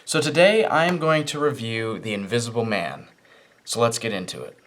So today I am going to review The Invisible Man. So let's get into it.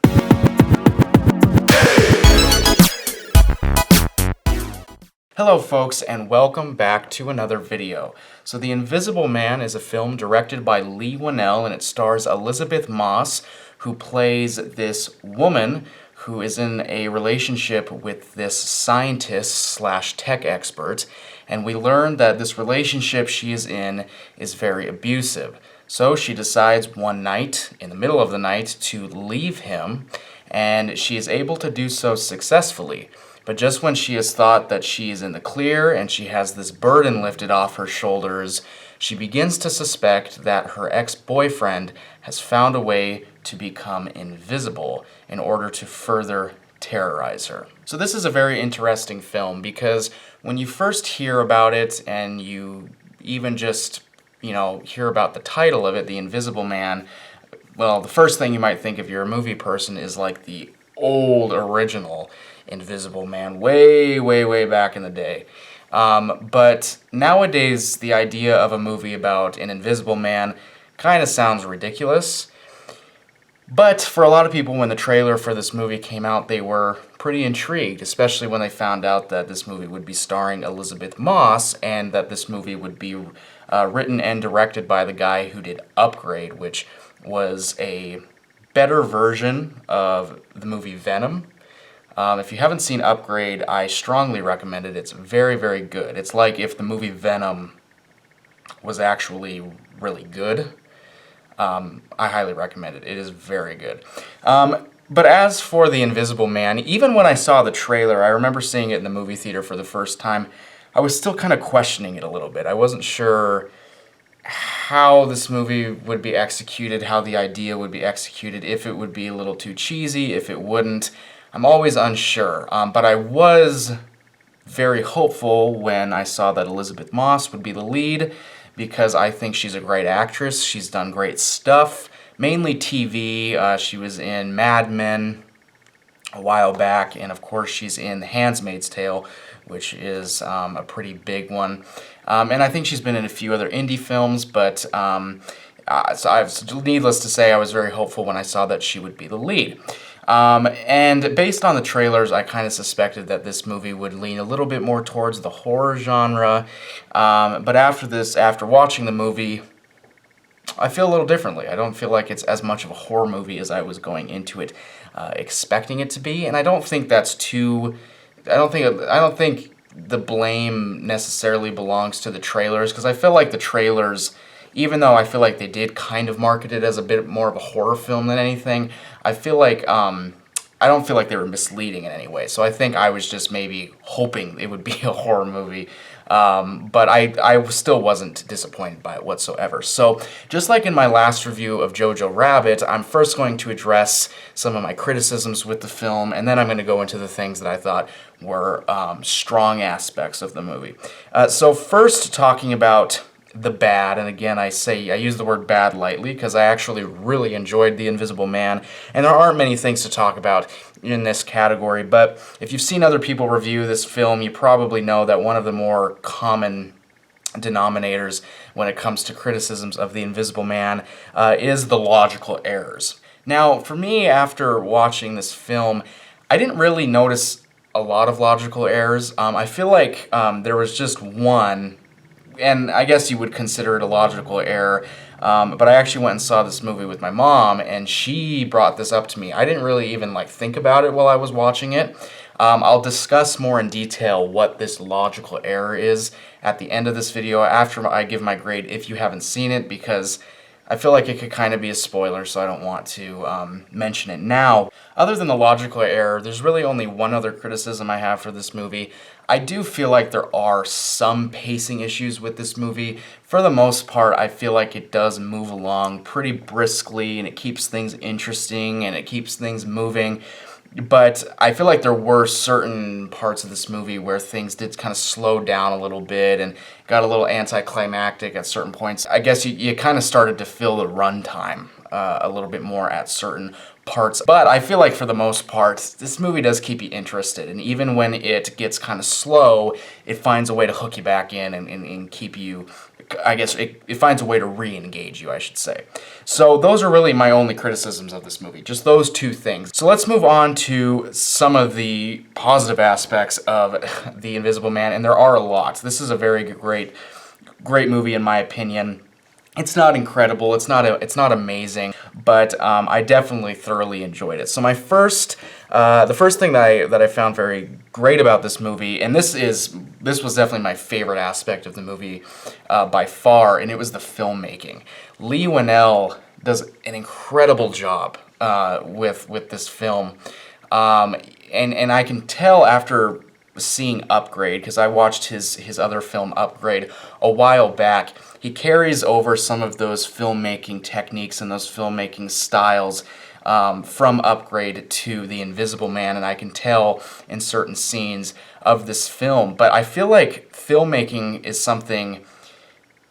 Hello folks, and welcome back to another video. So The Invisible Man is a film directed by Leigh Whannell, and it stars Elisabeth Moss, who plays this woman who is in a relationship with this scientist slash tech expert, and we learn that this relationship she is in is very abusive. So she decides one night, in the middle of the night, to leave him, and she is able to do so successfully. But just when she has thought that she is in the clear and she has this burden lifted off her shoulders, she begins to suspect that her ex-boyfriend has found a way to become invisible in order to further terrorize her. So this is a very interesting film because when you first hear about it and you even just, hear about the title of it, The Invisible Man, well, the first thing you might think if you're a movie person is like the old original Invisible Man, way, way, way back in the day. But nowadays, the idea of a movie about an invisible man kind of sounds ridiculous. But for a lot of people, when the trailer for this movie came out, they were pretty intrigued, especially when they found out that this movie would be starring Elisabeth Moss and that this movie would be written and directed by the guy who did Upgrade, which was a better version of the movie Venom. If you haven't seen Upgrade, I strongly recommend it. It's very, very good. It's like if the movie Venom was actually really good. I highly recommend it. It is very good. But as for The Invisible Man, even when I saw the trailer, I remember seeing it in the movie theater for the first time, I was still kind of questioning it a little bit. I wasn't sure how this movie would be executed, how the idea would be executed, if it would be a little too cheesy, if it wouldn't. I'm always unsure, but I was very hopeful when I saw that Elisabeth Moss would be the lead because I think she's a great actress. She's done great stuff, mainly TV. She was in Mad Men a while back, and of course she's in The Handmaid's Tale, which is a pretty big one. And I think she's been in a few other indie films, but needless to say, I was very hopeful when I saw that she would be the lead. And based on the trailers, I kind of suspected that this movie would lean a little bit more towards the horror genre. But after watching the movie, I feel a little differently. I don't feel like it's as much of a horror movie as I was going into it expecting it to be, and I don't think that's too. I don't think the blame necessarily belongs to the trailers because I feel like the trailers, even though I feel like they did kind of market it as a bit more of a horror film than anything, I feel like I don't feel like they were misleading in any way. So I think I was just maybe hoping it would be a horror movie. But I still wasn't disappointed by it whatsoever. So just like in my last review of Jojo Rabbit, I'm first going to address some of my criticisms with the film, and then I'm going to go into the things that I thought were strong aspects of the movie. So first, talking about the bad, and again I use the word bad lightly because I actually really enjoyed The Invisible Man, and there aren't many things to talk about in this category, but if you've seen other people review this film, you probably know that one of the more common denominators when it comes to criticisms of The Invisible Man is the logical errors. Now, for me, after watching this film, I didn't really notice a lot of logical errors. I feel like there was just one, and I guess you would consider it a logical error, but I actually went and saw this movie with my mom, and she brought this up to me. I didn't really even think about it while I was watching it. I'll discuss more in detail what this logical error is at the end of this video after I give my grade if you haven't seen it, because I feel like it could kind of be a spoiler, so I don't want to mention it now. Other than the logical error, there's really only one other criticism I have for this movie. I do feel like there are some pacing issues with this movie. For the most part, I feel like it does move along pretty briskly, and it keeps things interesting, and it keeps things moving. But I feel like there were certain parts of this movie where things did kind of slow down a little bit and got a little anticlimactic at certain points. I guess you kind of started to feel the runtime a little bit more at certain parts. But I feel like for the most part, this movie does keep you interested. And even when it gets kind of slow, it finds a way to hook you back in and keep you, I guess it finds a way to re-engage you, I should say. So those are really my only criticisms of this movie, just those two things. So let's move on to some of the positive aspects of The Invisible Man, and there are a lot. This is a very great movie in my opinion. It's not incredible, it's not amazing, but I definitely thoroughly enjoyed it. So the first thing that I found very great about this movie, and this was definitely my favorite aspect of the movie by far, and it was the filmmaking. Leigh Whannell does an incredible job with this film, and I can tell after seeing Upgrade, because I watched his other film Upgrade a while back. He carries over some of those filmmaking techniques and those filmmaking styles from Upgrade to The Invisible Man, and I can tell in certain scenes of this film. But I feel like filmmaking is something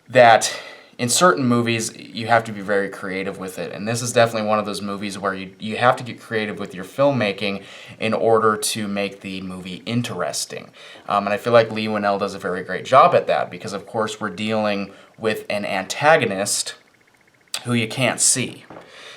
that in certain movies you have to be very creative with it, and this is definitely one of those movies where you have to get creative with your filmmaking in order to make the movie interesting. And I feel like Leigh Whannell does a very great job at that, because of course we're dealing with an antagonist who you can't see.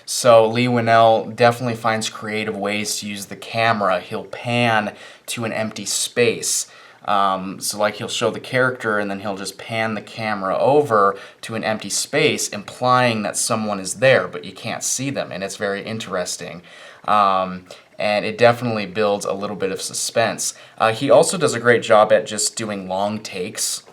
So Leigh Whannell definitely finds creative ways to use the camera. He'll pan to an empty space. So like he'll show the character and then he'll just pan the camera over to an empty space, implying that someone is there, but you can't see them, and it's very interesting. And it definitely builds a little bit of suspense. He also does a great job at just doing long takes,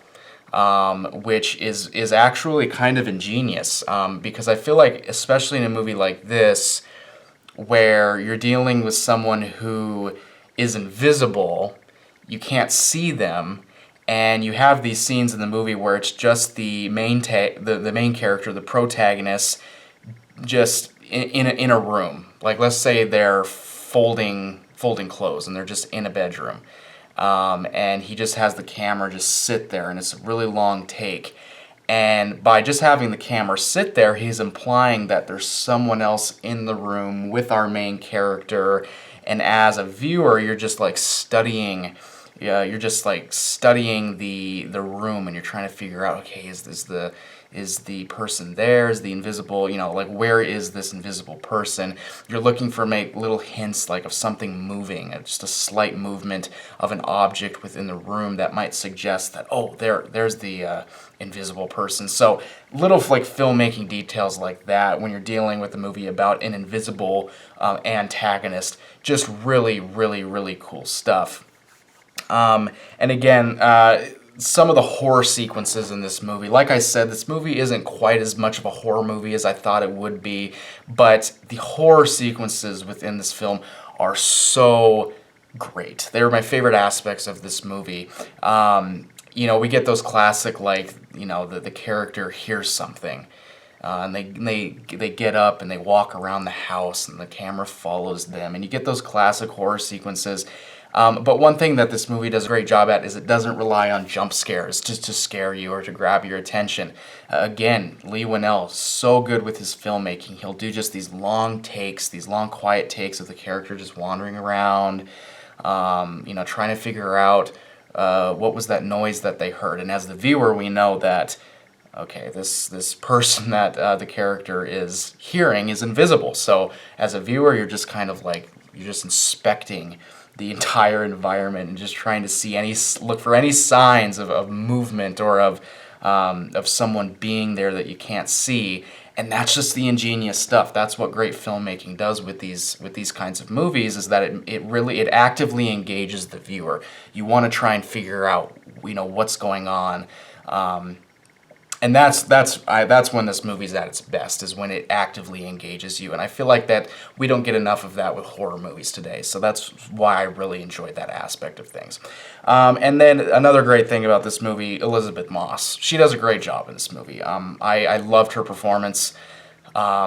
which is actually kind of ingenious, because I feel like, especially in a movie like this, where you're dealing with someone who is invisible, you can't see them, and you have these scenes in the movie where it's just the main character, the protagonist, just in a room. Like, let's say they're folding clothes and they're just in a bedroom, and he just has the camera just sit there, and it's a really long take. And by just having the camera sit there, he's implying that there's someone else in the room with our main character, and as a viewer, you're just like studying. Yeah, you're just like studying the room, and you're trying to figure out, okay, is the person there? Is the invisible, like, where is this invisible person? You're looking for little hints, like, of something moving, just a slight movement of an object within the room that might suggest that, oh, there's the invisible person. So little like filmmaking details like that when you're dealing with a movie about an invisible antagonist, just really, really, really cool stuff. And again, some of the horror sequences in this movie, like I said, this movie isn't quite as much of a horror movie as I thought it would be, but the horror sequences within this film are so great. They're my favorite aspects of this movie. We get those classic, like, the character hears something. And they get up and they walk around the house and the camera follows them, and you get those classic horror sequences. But one thing that this movie does a great job at is it doesn't rely on jump scares just to scare you or to grab your attention. Again, Leigh Whannell, so good with his filmmaking. He'll do just these long takes, these long quiet takes of the character just wandering around, trying to figure out what was that noise that they heard. And as the viewer, we know that, okay, this person that the character is hearing is invisible. So as a viewer, you're just kind of like, you're just inspecting the entire environment and just trying to look for any signs of movement or of someone being there that you can't see. And that's just the ingenious stuff. That's what great filmmaking does with these kinds of movies, is that it actively engages the viewer. You want to try and figure out what's going on. And that's when this movie's at its best, is when it actively engages you. And I feel like that we don't get enough of that with horror movies today. So that's why I really enjoyed that aspect of things. And then another great thing about this movie, Elisabeth Moss. She does a great job in this movie. I loved her performance.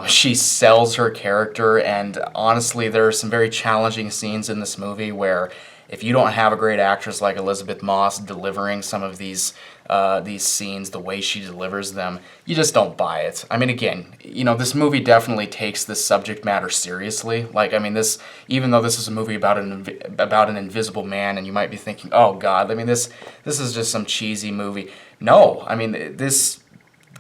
She sells her character, and honestly, there are some very challenging scenes in this movie where if you don't have a great actress like Elizabeth Moss delivering some of these scenes, the way she delivers them, you just don't buy it. I mean, again, you know, this movie definitely takes this subject matter seriously. Like, I mean, this, even though this is a movie about an invisible man, and you might be thinking, oh God, I mean, this is just some cheesy movie. No, I mean, this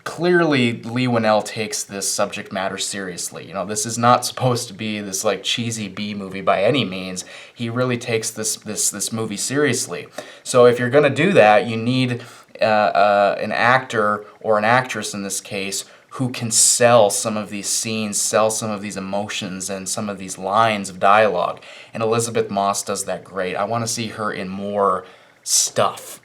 clearly Leigh Whannell takes this subject matter seriously. You know, this is not supposed to be this like cheesy B movie by any means. He really takes this movie seriously. So if you're gonna do that, you need an actor or an actress in this case who can sell some of these scenes, sell some of these emotions and some of these lines of dialogue. And Elizabeth Moss does that great. I want to see her in more stuff.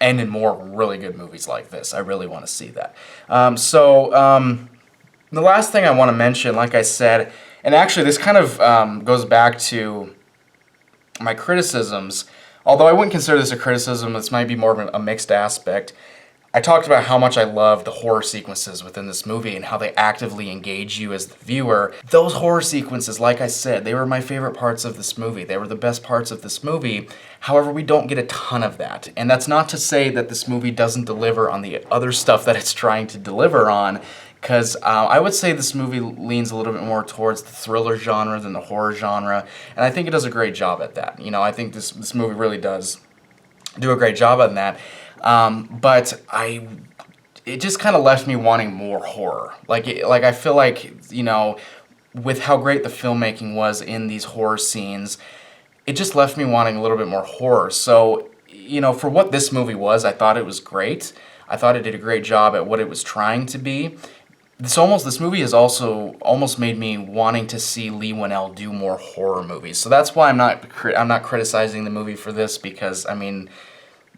And in more really good movies like this. I really want to see that. The last thing I want to mention, like I said, and actually this kind of goes back to my criticisms, although I wouldn't consider this a criticism, this might be more of a mixed aspect. I talked about how much I love the horror sequences within this movie and how they actively engage you as the viewer. Those horror sequences, like I said, they were my favorite parts of this movie. They were the best parts of this movie. However, we don't get a ton of that. And that's not to say that this movie doesn't deliver on the other stuff that it's trying to deliver on, because I would say this movie leans a little bit more towards the thriller genre than the horror genre, and I think it does a great job at that. You know, I think this movie really does do a great job on that. But it just kind of left me wanting more horror. Like I feel like, you know, with how great the filmmaking was in these horror scenes, it just left me wanting a little bit more horror. So, you know, for what this movie was, I thought it was great. I thought it did a great job at what it was trying to be. This movie has also almost made me wanting to see Leigh Whannell do more horror movies. So that's why I'm not criticizing the movie for this, because I mean,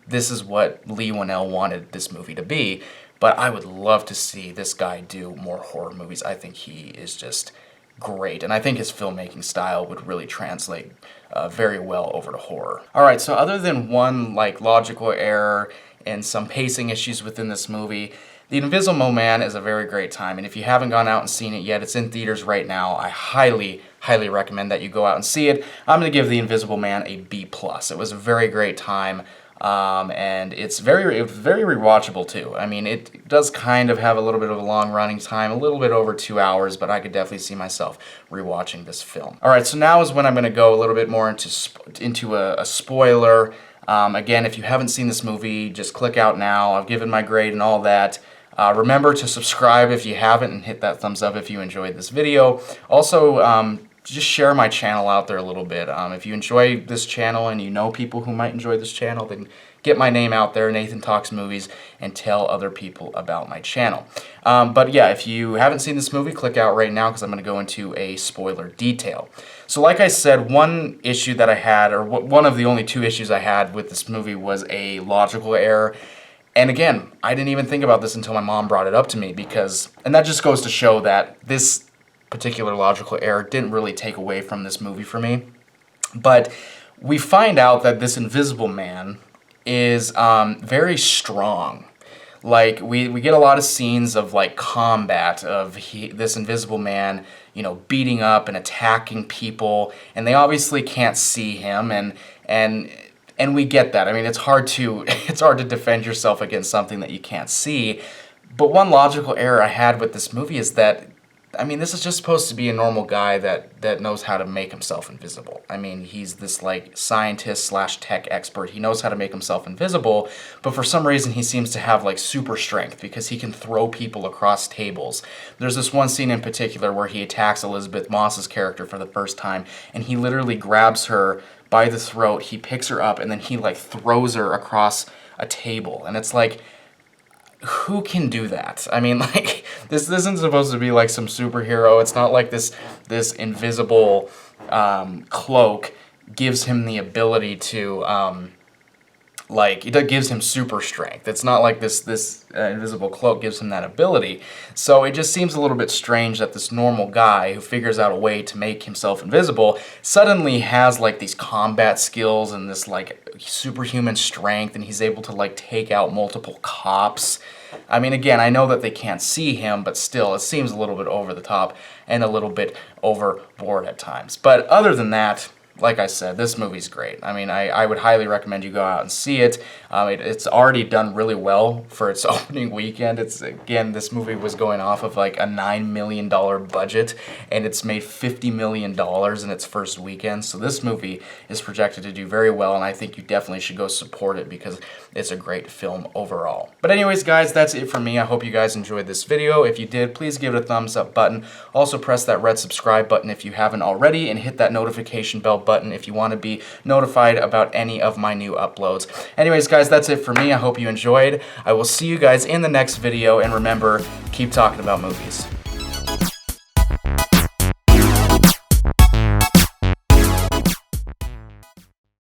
this is what Leigh Whannell wanted this movie to be, but I would love to see this guy do more horror movies. I think he is just great, and I think his filmmaking style would really translate very well over to horror. Alright, so other than one like logical error and some pacing issues within this movie, The Invisible Man is a very great time, and if you haven't gone out and seen it yet, it's in theaters right now. I highly recommend that you go out and see it. I'm going to give The Invisible Man a B+. It was a very great time. And it's very rewatchable too. I mean, it does kind of have a little bit of a long running time, a little bit over 2 hours, but I could definitely see myself rewatching this film. All right, so now is when I'm going to go a little bit more into a spoiler. Again, if you haven't seen this movie, just click out now. I've given my grade and all that. Remember to subscribe if you haven't, and hit that thumbs up if you enjoyed this video. Also, just share my channel out there a little bit. If you enjoy this channel and you know people who might enjoy this channel, then get my name out there, Nathan Talks Movies, and tell other people about my channel. But yeah, if you haven't seen this movie, click out right now, because I'm going to go into a spoiler detail. So like I said, one issue that I had, or one of the only two issues I had with this movie, was a logical error. And again, I didn't even think about this until my mom brought it up to me, and that just goes to show that this particular logical error didn't really take away from this movie for me. But we find out that this Invisible Man is very strong. Like, we get a lot of scenes of like combat of this Invisible Man, you know, beating up and attacking people, and they obviously can't see him, and we get that. I mean, it's hard to defend yourself against something that you can't see. But one logical error I had with this movie is that, I mean, this is just supposed to be a normal guy that knows how to make himself invisible. I mean, he's this like scientist / tech expert. He knows how to make himself invisible, but for some reason he seems to have like super strength, because he can throw people across tables. There's this one scene in particular where he attacks Elizabeth Moss's character for the first time, and he literally grabs her by the throat, he picks her up, and then he like throws her across a table. And it's like, who can do that? I mean, like, this isn't supposed to be like some superhero. It's not like this invisible cloak gives him the ability to it gives him super strength. It's not like this invisible cloak gives him that ability. So it just seems a little bit strange that this normal guy who figures out a way to make himself invisible suddenly has like these combat skills and this like superhuman strength, and he's able to like take out multiple cops. I mean, again, I know that they can't see him, but still, it seems a little bit over the top and a little bit overboard at times. But other than that, like I said, this movie's great. I mean, I would highly recommend you go out and see it. It's already done really well for its opening weekend. Again, this movie was going off of like a $9 million budget, and it's made $50 million in its first weekend. So this movie is projected to do very well, and I think you definitely should go support it because it's a great film overall. But anyways, guys, that's it for me. I hope you guys enjoyed this video. If you did, please give it a thumbs up button. Also press that red subscribe button if you haven't already, and hit that notification bell button if you want to be notified about any of my new uploads. Anyways, guys, that's it for me. I hope you enjoyed. I will see you guys in the next video, and remember, keep talking about movies.